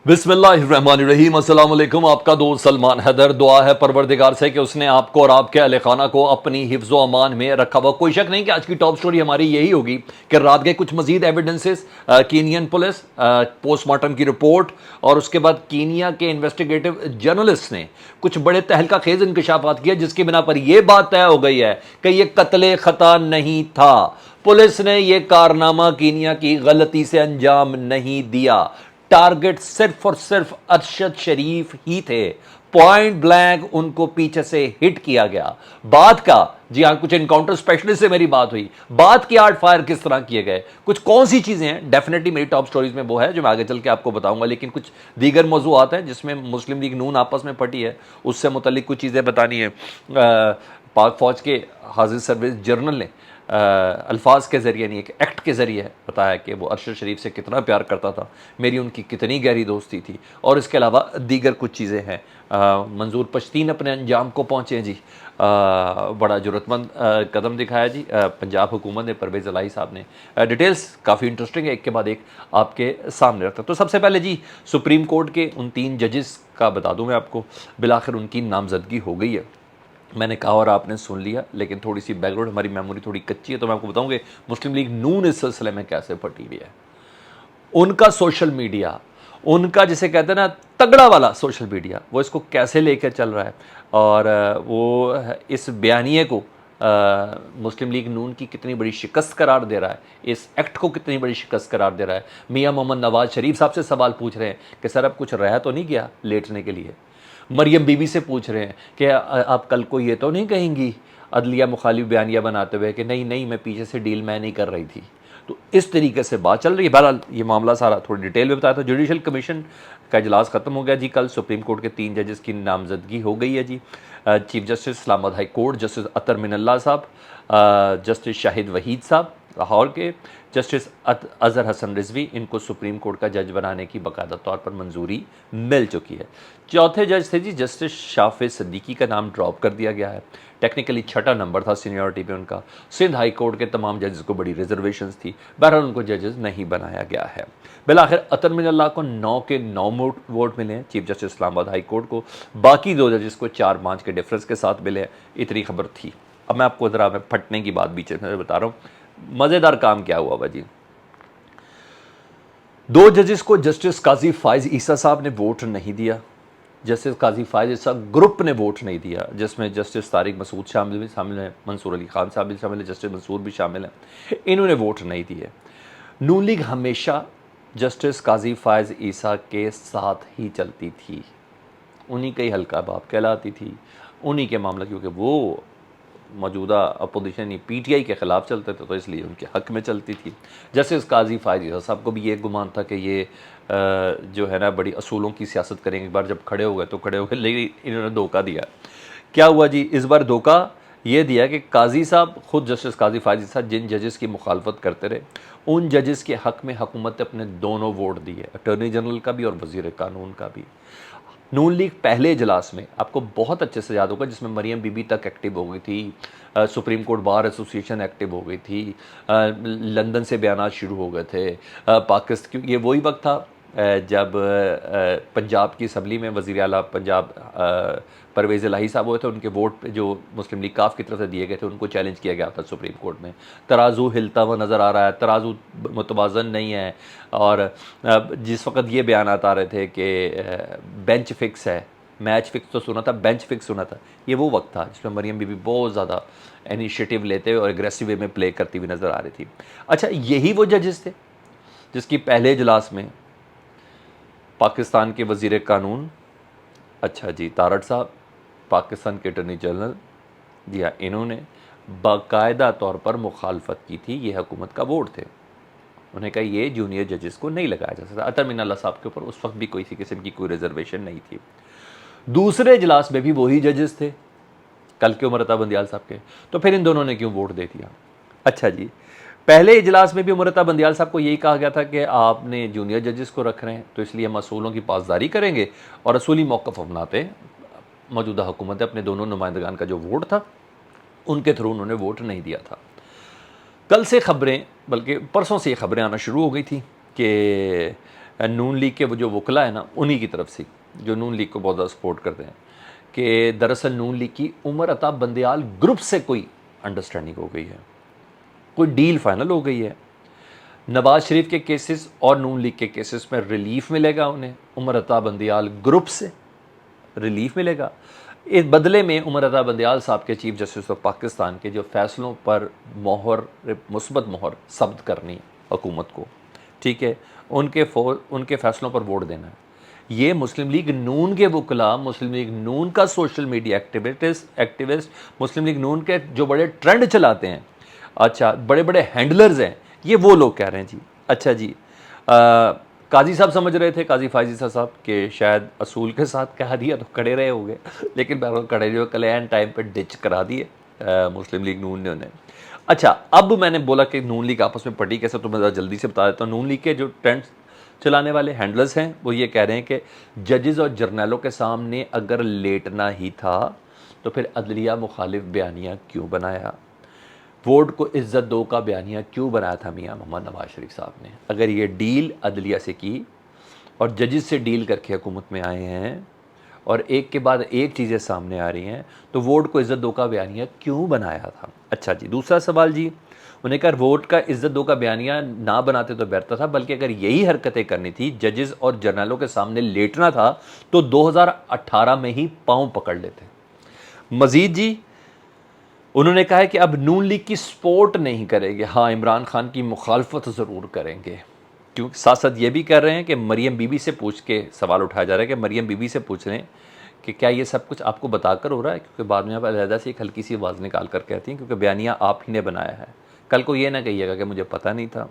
बिस्मिल्लाहिर्रहमानिर्रहीम। अस्सलाम वालेकुम। आपका दोस्त सलमान हैदर। दुआ है परवरदिगार से कि उसने आपको और आपके अहले खाना को अपनी हिफ्ज़ो अमान में रखा हुआ। कोई शक नहीं कि आज की टॉप स्टोरी हमारी यही होगी कि रात के कुछ मजीद एविडेंसेस, कीनियन पुलिस पोस्टमार्टम की रिपोर्ट और उसके बाद कीनिया के इन्वेस्टिगेटिव जर्नलिस्ट ने कुछ बड़े तहलका खेज इंकशाफात किया, जिसकी बिना पर यह बात तय हो गई है कि यह कत्ले खता नहीं था। पुलिस ने यह कारनामा कीनिया की गलती से अंजाम नहीं दिया। टारगेट सिर्फ और सिर्फ अरशद शरीफ ही थे। पॉइंट ब्लैंक उनको पीछे से हिट किया गया। बात का, जी हाँ, कुछ इनकाउंटर स्पेशलिस्ट से मेरी बात हुई। बात की आर्ट फायर किस तरह किए गए, कुछ कौन सी चीजें हैं, डेफिनेटली मेरी टॉप स्टोरीज में वो है जो मैं आगे चल के आपको बताऊंगा। लेकिन कुछ दीगर मौजूआत हैं जिसमें मुस्लिम लीग नून आपस में पटी है, उससे मुतल्लिक कुछ चीजें बतानी है। पाक फौज के हाजिर सर्विस जर्नल ने अल्फाज के ज़रिए नहीं, एक एक्ट के ज़रिए बताया कि वो अरशद शरीफ से कितना प्यार करता था, मेरी उनकी कितनी गहरी दोस्ती थी, और इसके अलावा दीगर कुछ चीज़ें हैं। मंजूर पश्तीन अपने अंजाम को पहुँचे जी। बड़ा ज़रूरतमंद कदम दिखाया जी पंजाब हुकूमत ने, परवेज़ इलाही साहब ने। डिटेल्स काफ़ी इंटरेस्टिंग है, एक के बाद एक आपके सामने रखता। तो सबसे पहले जी सुप्रीम कोर्ट के उन 3 जजेस का बता दूँ मैं आपको। बिलाखिर उनकी नामजदगी हो गई है, मैंने कहा और आपने सुन लिया। लेकिन थोड़ी सी बैकग्राउंड, हमारी मेमोरी थोड़ी कच्ची है, तो मैं आपको बताऊं कि मुस्लिम लीग नून इस सिलसिले में कैसे फटी हुई है। उनका सोशल मीडिया, उनका जिसे कहते हैं ना तगड़ा वाला सोशल मीडिया, वो इसको कैसे लेकर चल रहा है, और वो इस बयानिए को मुस्लिम लीग नून की कितनी बड़ी शिकस्त करार दे रहा है, इस एक्ट को कितनी बड़ी शिकस्त करार दे रहा है। मियाँ मोहम्मद नवाज शरीफ साहब से सवाल पूछ रहे हैं कि सर अब कुछ रह तो नहीं गया लेटने के लिए। मरियम बीबी से पूछ रहे हैं कि आप कल को ये तो नहीं कहेंगी अदलिया मुखालिफ बयानिया बनाते हुए कि नहीं नहीं मैं पीछे से डील मैं नहीं कर रही थी। तो इस तरीके से बात चल रही है। बहरहाल ये मामला सारा थोड़ी डिटेल में बताया था। जुडिशल कमीशन का इजलास खत्म हो गया जी कल। सुप्रीम कोर्ट के 3 जजेस की नामजदगी हो गई है जी। Chief justice Islamabad high court justice Athar Minallah साहब, जस्टिस शाहिद वहीद साहब लाहौर के, जस्टिस अजहर हसन रिजवी, इनको सुप्रीम कोर्ट का जज बनाने की बाकायदा तौर पर मंजूरी मिल चुकी है। चौथे जज थे जी जस्टिस शाफे सिद्दीकी, का नाम ड्रॉप कर दिया गया है। टेक्निकली 6ठा नंबर था सीनियरिटी पे उनका। सिंध हाई कोर्ट के तमाम जजेस को बड़ी रिजर्वेशंस थी, बहरहाल उनको जजेस नहीं बनाया गया है। बिलाखिर अतर मिनल्ला को 9 के 9 वोट मिले हैं chief justice Islamabad high court को। बाकी 2 जजेस को 4-5 के डिफरेंस के साथ मिले हैं। इतनी खबर थी। अब मैं आपको ज़रा फटने की बात बीच में बता रहा हूँ। मज़ेदार काम क्या हुआ भाजी। 2 जजेस को जस्टिस काजी फायज ईसा साहब ने वोट नहीं दिया। जस्टिस काजी फायज ईसा ग्रुप ने वोट नहीं दिया, जिसमें जस्टिस तारिक मसूद शामिल हैं, मंसूर अली खान साहब भी शामिल हैं, जस्टिस मंसूर भी शामिल हैं। इन्होंने वोट नहीं दिए। नून लीग हमेशा जस्टिस काजी फायज ईसा के साथ ही चलती थी, उन्हीं का ही हल्का बाप कहलाती थी, उन्हीं के मामला, क्योंकि वो मौजूदा अपोजिशन ही पीटीआई के ख़िलाफ़ चलते थे, तो इसलिए उनके हक़ में चलती थी। जैसे इस काजी फायज साहब को भी ये गुमान था कि ये जो है ना बड़ी असूलों की सियासत करेंगे। एक बार जब खड़े हो गए तो खड़े हो गए, लेकिन इन्होंने धोखा दिया। क्या हुआ जी, इस बार धोखा ये दिया कि काजी साहब, खुद जस्टिस काजी फायज साहब जिन जजेस की मुखालफत करते रहे, उन जजेस के हक़ में हुकूमत ने अपने दोनों वोट दिए, अटॉर्नी जनरल का भी और वज़ीर कानून का भी। नून लीग पहले इजलास में आपको बहुत अच्छे से याद होगा, जिसमें मरियम बीबी तक एक्टिव हो गई थी, supreme court bar association active हो गई थी, लंदन से बयानात शुरू हो गए थे। पाकिस्तान, ये वही वक्त था जब पंजाब की असम्बली में वज़ीर आला पंजाब परवेज़ इलाही साहब हुए थे। उनके वोट जो मुस्लिम लीग काफ की तरफ से दिए गए थे, उनको चैलेंज किया गया था सुप्रीम कोर्ट में। तराजू हिलता हुआ नज़र आ रहा है, तराजू मुतवाज़न नहीं है। और जिस वक्त ये बयान आ रहे थे कि बेंच फिक्स है, मैच फिक्स तो सुना था, बेंच फिक्स सुना था, ये वो वक्त था जिसमें मरियम बीबी बहुत ज़्यादा इनिशिएटिव लेते हुए और एग्रेसिव वे में प्ले करती हुई नज़र आ रही थी। अच्छा, यही वो जजेस थे जिसकी पहले इजलास में पाकिस्तान के वज़ीर कानून, अच्छा जी, तारड़ साहब, पाकिस्तान के अटॉर्नी जनरल, जी हाँ, इन्होंने बाकायदा तौर पर मुखालफत की थी। ये हुकूमत का वोट थे। उन्हें कहा ये जूनियर जजेस को नहीं लगाया जा सकता। अतर मिनल्ला साहब के ऊपर उस वक्त भी कोई किस्म की कोई रिजर्वेशन नहीं थी। दूसरे इजलास में भी वही जजेस थे, कल के उमरता बंदियाल साहब के। तो फिर इन दोनों ने क्यों वोट दे दिया? अच्छा जी, पहले इजलास में भी उमरता बंदियाल साहब को यही कहा गया था कि आपने जूनियर जजेस को रख रहे हैं, तो इसलिए हम असूलों की पासदारी करेंगे और असूली मौक़िफ़ अपनाते। मौजूदा हुकूमत अपने दोनों नुमाइंदगान का जो वोट था, उनके थ्रू उन्होंने वोट नहीं दिया था। कल से खबरें, बल्कि परसों से ये खबरें आना शुरू हो गई थी कि नून लीग के वो जो वकला है ना, उन्हीं की तरफ से, जो नून लीग को बहुत ज़्यादा सपोर्ट करते हैं, कि दरअसल नून लीग की उमर अताब बंदयाल ग्रुप से कोई अंडरस्टैंडिंग हो गई है, कोई डील फाइनल हो गई है। नवाज शरीफ के केसेस और नून लीग के केसेस में रिलीफ मिलेगा उन्हें, उमर अताब बंदयाल ग्रुप से रिलीफ मिलेगा। इस बदले में उमर अताब बंदयाल साहब के चीफ जस्टिस ऑफ पाकिस्तान के जो फैसलों पर मोहर, मुस्बत मोहर सब्त करनी हुकूमत को, ठीक है, उनके फैसलों पर वोट देना है। ये मुस्लिम लीग नून के वकला, मुस्लिम लीग नून का सोशल मीडिया एक्टिविस्ट, मुस्लिम लीग नून के जो बड़े ट्रेंड चलाते हैं, अच्छा बड़े बड़े हैंडलर्स हैं, ये वो लोग कह रहे हैं जी। अच्छा जी, काजी साहब समझ रहे थे, काजी फायजी साहब कि शायद असूल के साथ कह दिया तो खड़े रहे होंगे, लेकिन बहरहाल खड़े जो कल्याण टाइम पर डिच करा दिए मुस्लिम लीग नून ने उन्हें। अच्छा, अब मैंने बोला कि नून लीग आपस में पटी कैसे, तो मैं जल्दी से बता देता हूँ। नून लीग के जो ट्रेंड चलाने वाले हैंडलर्स हैं वो ये कह रहे हैं कि जजेस और जर्नलों के सामने अगर लेटना ही था तो फिर अदलिया मुखालिफ बयानिया क्यों बनाया, वोट को इज्जत दो का बयानिया क्यों बनाया था मियाँ मोहम्मद नवाज शरीफ साहब ने। अगर ये डील अदलिया से की और जजेस से डील करके हुकूमत में आए हैं और एक के बाद एक चीज़ें सामने आ रही हैं, तो वोट को इज्जत दो का बयानिया क्यों बनाया था। अच्छा जी, दूसरा सवाल जी, उन्हें कहा वोट का इज्जत दो का बयानिया ना बनाते तो बेहतर था, बल्कि अगर यही हरकतें करनी थी, जजेस और जर्नलों के सामने लेटना था, तो 2018 में ही पाँव पकड़ लेते। मजीद जी, उन्होंने कहा है कि अब नून लीग की सपोर्ट नहीं करेंगे, हाँ इमरान खान की मुखालफत ज़रूर करेंगे। क्योंकि साथ साथ ये भी कर रहे हैं कि मरियम बीबी से पूछ के सवाल उठाया जा रहा है कि मरियम बीबी से पूछ रहे हैं कि क्या ये सब कुछ आपको बताकर हो रहा है, क्योंकि बाद में आप अलहदा से एक हल्की सी आवाज़ निकाल कर कहती हैं क्योंकि बयानिया आप ही ने बनाया है। कल को ये ना कहिएगा कि मुझे पता नहीं था।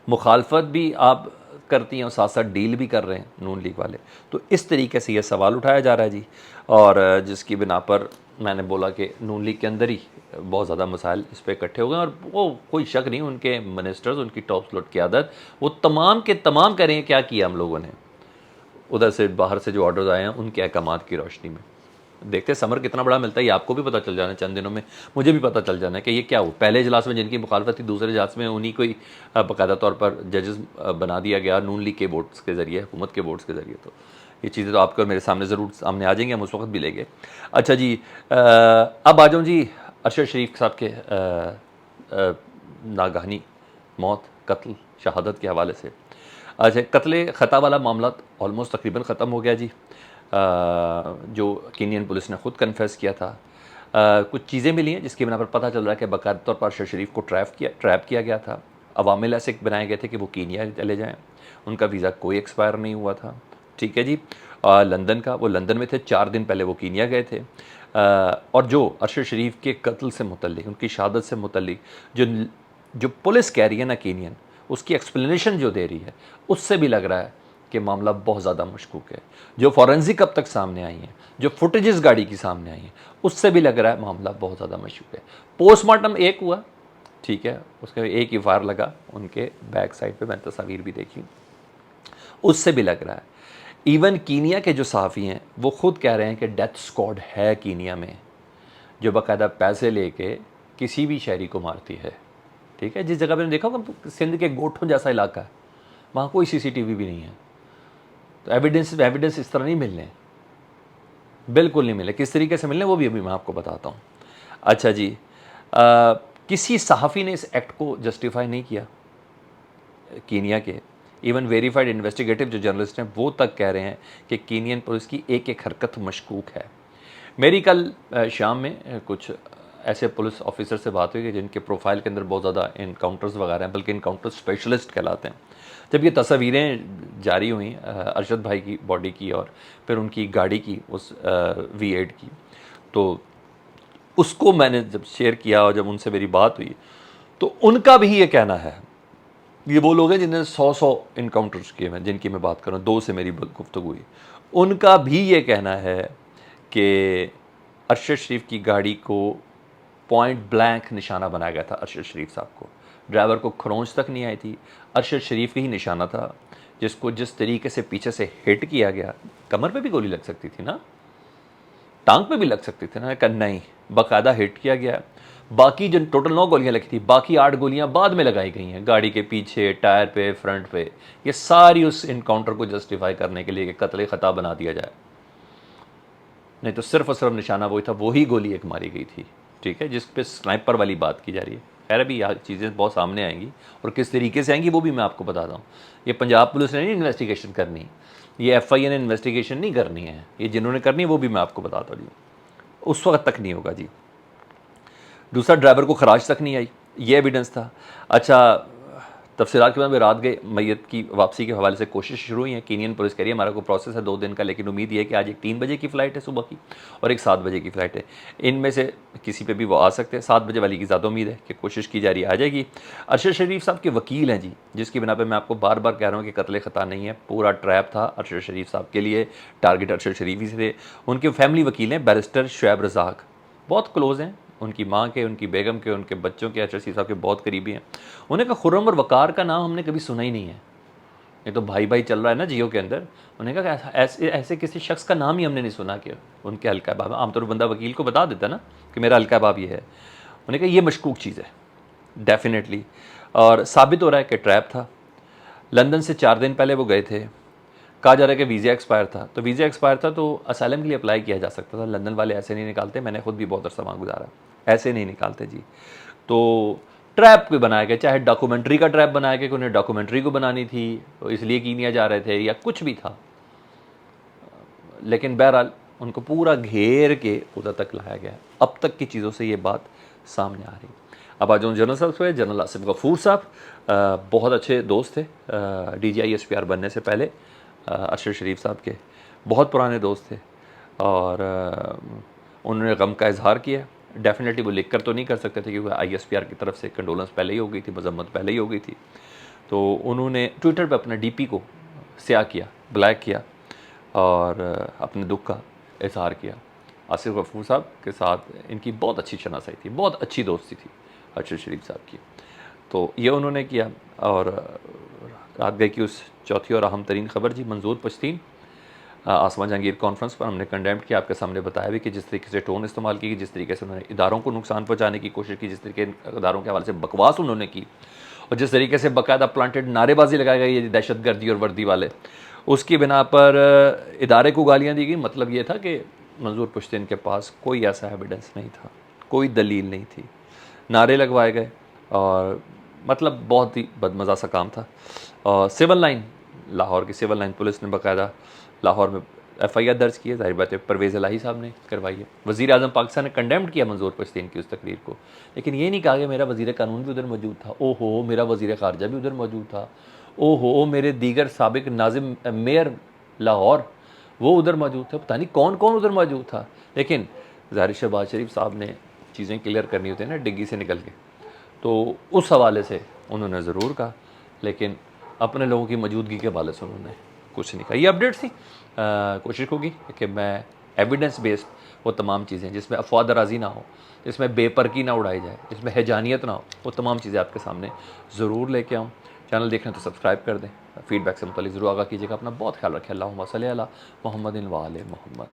मुखालफत भी आप करती हैं और साथ साथ डील भी कर रहे हैं नून लीग वाले। तो इस तरीके से यह सवाल उठाया जा रहा है जी, और जिसकी बिना पर मैंने बोला कि नून लीग के अंदर ही बहुत ज़्यादा मसाइल इस पर इकट्ठे हो गए। और वो कोई शक नहीं, उनके मिनिस्टर्स, उनकी टॉप स्लॉट की आदत, वो तमाम के तमाम करें क्या किया हम लोगों ने, उधर से बाहर से जो ऑर्डर्स आए हैं उनके अहकामात की रोशनी में। देखते समर कितना बड़ा मिलता है, ये आपको भी पता चल जाना है चंद दिनों में, मुझे भी पता चल जाना है कि ये क्या हो। पहले इजलास में जिनकी मुखालफत थी, दूसरे इजलास में उन्हीं को ही बाकायदा तौर पर जजेस बना दिया गया नून लीग के वोट्स के ज़रिए, हुकूमत के वोट्स के ज़रिए। तो ये चीज़ें तो आपके और मेरे सामने ज़रूर सामने आ जाएंगी, हम उस वक्त भी लेंगे। अच्छा जी, अब आ जाऊँ जी अरशद शरीफ साहब के नागहानी मौत, कत्ल, शहादत के हवाले से। अच्छा, कत्ल ख़ता वाला मामला ऑलमोस्ट तकरीबन ख़त्म हो गया जी। जो कीनियन पुलिस ने ख़ुद कन्फेस किया था। कुछ चीज़ें मिली हैं जिसकी बिना पर पता चल रहा है कि बाकायदा तौर पर अरशद शरीफ को ट्रैप किया गया था। अवामिल ऐसे बनाए गए थे कि वो कीनिया चले जाएँ, उनका वीज़ा कोई एक्सपायर नहीं हुआ था, ठीक है जी। लंदन का, वो लंदन में थे, 4 दिन पहले वो कीनिया गए थे। और जो अरशद शरीफ के कत्ल से मुतल्लिक, उनकी शहादत से मुतल्लिक जो पुलिस कह रही है ना कीनियन, उसकी एक्सप्लेनेशन जो दे रही है, उससे भी लग रहा है कि मामला बहुत ज़्यादा मशकूक है। जो फॉरेंसिक अब तक सामने आई हैं, जो फुटेजेस गाड़ी की सामने आई हैं, उससे भी लग रहा है मामला बहुत ज़्यादा मशकूक है। पोस्टमार्टम एक हुआ, ठीक है, उसके एक ही वार लगा उनके बैक साइड पे, मैंने तस्वीर भी देखी, उससे भी लग रहा है। इवन कीनिया के जो सहाफ़ी हैं वो ख़ुद कह रहे हैं कि डेथ स्क्वाड है कीनिया में, जो बाकायदा पैसे लेके किसी भी शहरी को मारती है, ठीक है। जिस जगह पर देखा होगा सिंध के गोठों जैसा इलाका है, वहाँ कोई CCTV भी नहीं है, तो एविडेंस इस तरह नहीं मिलने, बिल्कुल नहीं मिले। किस तरीके से मिलने वो भी अभी मैं आपको बताता हूँ। अच्छा जी, किसी सहाफ़ी ने इस एक्ट को जस्टिफाई नहीं किया कीनिया के। इवन वेरीफाइड इन्वेस्टिगेटिव जो जर्नलिस्ट हैं वो तक कह रहे हैं कि कीनियन पुलिस की एक एक हरकत मशकूक है। मेरी कल शाम में कुछ ऐसे पुलिस ऑफिसर से बात हुई कि जिनके प्रोफाइल के अंदर बहुत ज़्यादा इनकाउंटर्स वगैरह हैं, बल्कि इनकाउंटर स्पेशलिस्ट कहलाते हैं। जब ये तस्वीरें जारी हुई अरशद भाई की बॉडी की और फिर उनकी गाड़ी की, उस V8 की, तो उसको मैंने जब शेयर किया और जब उनसे मेरी बात हुई, तो उनका भी ये कहना है, ये वो लोग हैं जिन्हें 100 इनकाउंटर्स किए हैं, जिनकी मैं बात कर रहा हूँ, 2 से मेरी गुफ्तगू हुई, उनका भी ये कहना है कि अरशद शरीफ की गाड़ी को पॉइंट ब्लैंक निशाना बनाया गया था। अरशद शरीफ साहब को, ड्राइवर को खरोंच तक नहीं आई थी, अरशद शरीफ का ही निशाना था, जिसको जिस तरीके से पीछे से हिट किया गया, कमर पे भी गोली लग सकती थी ना, टांग पे भी लग सकती थी ना, नहीं, बाकायदा हिट किया गया। बाकी जो टोटल 9 गोलियां लगी थी, बाकी 8 गोलियां बाद में लगाई गई हैं गाड़ी के पीछे, टायर पे, फ्रंट पे। ये सारी उस इनकाउंटर को जस्टिफाई करने के लिए कि कत्ल खता बना दिया जाए, नहीं तो सिर्फ और सिर्फ निशाना वही था, वही गोली एक मारी गई थी, ठीक है, जिस पे स्नाइपर वाली बात की जा रही है। खैर अभी यहाँ चीज़ें बहुत सामने आएंगी और किस तरीके से आएंगी वो भी मैं आपको बताता हूँ। ये पंजाब पुलिस ने नहीं इन्वेस्टिगेशन करनी, ये FIA ने इन्वेस्टिगेशन नहीं करनी है, ये जिन्होंने करनी है वो भी मैं आपको बताता हूँ जी। उस वक्त तक नहीं होगा जी। दूसरा, ड्राइवर को खराज तक नहीं आई, ये एविडेंस था। अच्छा, तफसीलात के बाद में रात गए, मैयत की वापसी के हवाले से कोशिश शुरू हुई है। कीनियन पुलिस कह रही है हमारा कोई प्रोसेस है 2 दिन का, लेकिन उम्मीद ये है कि आज एक 3 बजे की फ़्लाइट है सुबह की और एक 7 बजे की फ़्लाइट है, इनमें से किसी पे भी वो आ सकते हैं। 7 बजे वाली की ज़्यादा उम्मीद है कि कोशिश की जा रही है आ जाएगी। अरशद शरीफ साहब के वकील हैं जी, जिसकी बिना पर मैं आपको बार बार कह रहा हूँ कि कत्ल ख़ता नहीं है, पूरा ट्रैप था अरशद शरीफ साहब के लिए, टारगेट अरशद शरीफ ही थे। उनके फैमिली वकील हैं बैरिस्टर शुएब रज़ाक, बहुत क्लोज़ हैं उनकी माँ के, उनकी बेगम के, उनके बच्चों के, अरशद शरीफ साहब के बहुत करीबी हैं। उन्हें कहा खुर्रम और वकार का नाम हमने कभी सुना ही नहीं है, ये तो भाई भाई चल रहा है ना जियो के अंदर। उन्हें कहा ऐसे किसी शख्स का नाम ही हमने नहीं सुना कि उनके हल्का बाब, आमतौर पर बंदा वकील को बता देता ना कि मेरा हल्का बाब ये है। उन्हें कहा ये मशकूक चीज़ है डेफिनेटली, और साबित हो रहा है कि ट्रैप था। लंदन से 4 दिन पहले वो गए थे, कहा जा रहा है कि वीज़ा एक्सपायर था, तो वीज़ा एक्सपायर था तो असाइलम के लिए अप्लाई किया जा सकता था। लंदन वाले ऐसे नहीं निकालते, मैंने खुद भी बहुत अरसा वहाँ गुजारा, ऐसे नहीं निकालते जी। तो ट्रैप भी बनाया गया, चाहे डॉक्यूमेंट्री का ट्रैप बनाया गया कि उन्हें डॉक्यूमेंट्री को बनानी थी तो इसलिए कीनिया जा रहे थे, या कुछ भी था, लेकिन बहरहाल उनको पूरा घेर के उधर तक लाया गया। अब तक की चीज़ों से ये बात सामने आ रही। अब आ जाऊँ जनरल साहब से, जनरल आसिफ गफूर साहब बहुत अच्छे दोस्त थे, DGI SPR बनने से पहले अरशद शरीफ साहब के बहुत पुराने दोस्त थे, और उन्होंने गम का इजहार किया। डेफिनेटली वो लिख कर तो नहीं कर सकते थे क्योंकि ISPR की तरफ से कंडोलेंस पहले ही हो गई थी, मजम्मत पहले ही हो गई थी। तो उन्होंने ट्विटर पे अपना DP को स्याह किया, ब्लैक किया, और अपने दुख का इजहार किया। आसिफ गफूर साहब के साथ इनकी बहुत अच्छी शनासाई थी, बहुत अच्छी दोस्ती थी अरशद शरीफ साहब की, तो ये उन्होंने किया। और रात गई की उस चौथी और अहम तरीन खबर जी, मंजूर पश्तीन आसमा जहांगीर कॉन्फ्रेंस पर हमने कंडेम किया, आपके सामने बताया भी कि जिस तरीके से टोन इस्तेमाल की, जिस तरीके से उन्होंने इदारों को नुकसान पहुंचाने की कोशिश की, जिस तरीके इदारों के हवाले से बकवास उन्होंने की, और जिस तरीके से बाकायदा प्लांटेड नारेबाजी लगाई गई दहशतगर्दी और वर्दी वाले, उसकी बिना पर इदारे को गालियाँ दी गई। मतलब ये था कि मंजूर पश्तीन के पास कोई ऐसा एविडेंस नहीं था, कोई दलील नहीं थी, नारे लगवाए गए, और मतलब बहुत ही बदमज़ा सा काम था। और सिविल लाइन, लाहौर की सिविल लाइन पुलिस ने बाकायदा लाहौर में FIR दर्ज की है, जाहिर बात है परवेज़ इलाही साहब ने करवाई है। वज़ीर आज़म पाकिस्तान ने कंडेम्ड किया मंजूर पश्तीन की उस तकरीर को, लेकिन ये नहीं कहा कि मेरा वज़ीर कानून भी उधर मौजूद था, ओहो मेरा वज़ीर ख़ारजा भी उधर मौजूद था, ओहो मेरे दीगर साबिक नाजिम मेयर लाहौर वो उधर मौजूद था, पता नहीं कौन कौन उधर मौजूद था। लेकिन ज़ाहिर शहबाज शरीफ साहब ने चीज़ें क्लियर करनी होती है ना डिग्गी से निकल के, तो उस हवाले से उन्होंने ज़रूर कहा, लेकिन अपने लोगों की मौजूदगी के हवाले से उन्होंने कुछ नहीं कहा। ये अपडेट थी, कोशिश होगी कि मैं एविडेंस बेस्ड वो तमाम चीज़ें जिसमें अफवाह दराजी ना हो, जिसमें बेपरकी ना उड़ाई जाए, जिसमें हैजानियत ना हो, वो तमाम चीज़ें आपके सामने ज़रूर लेके आऊँ। चैनल देखें तो सब्सक्राइब कर दें, फीडबैक से मुतालिक ज़रूर आगाह कीजिएगा। अपना बहुत ख्याल रखें। अल्लाहुम्मा सल्ली अला मुहम्मदिन व आले मुहम्मद।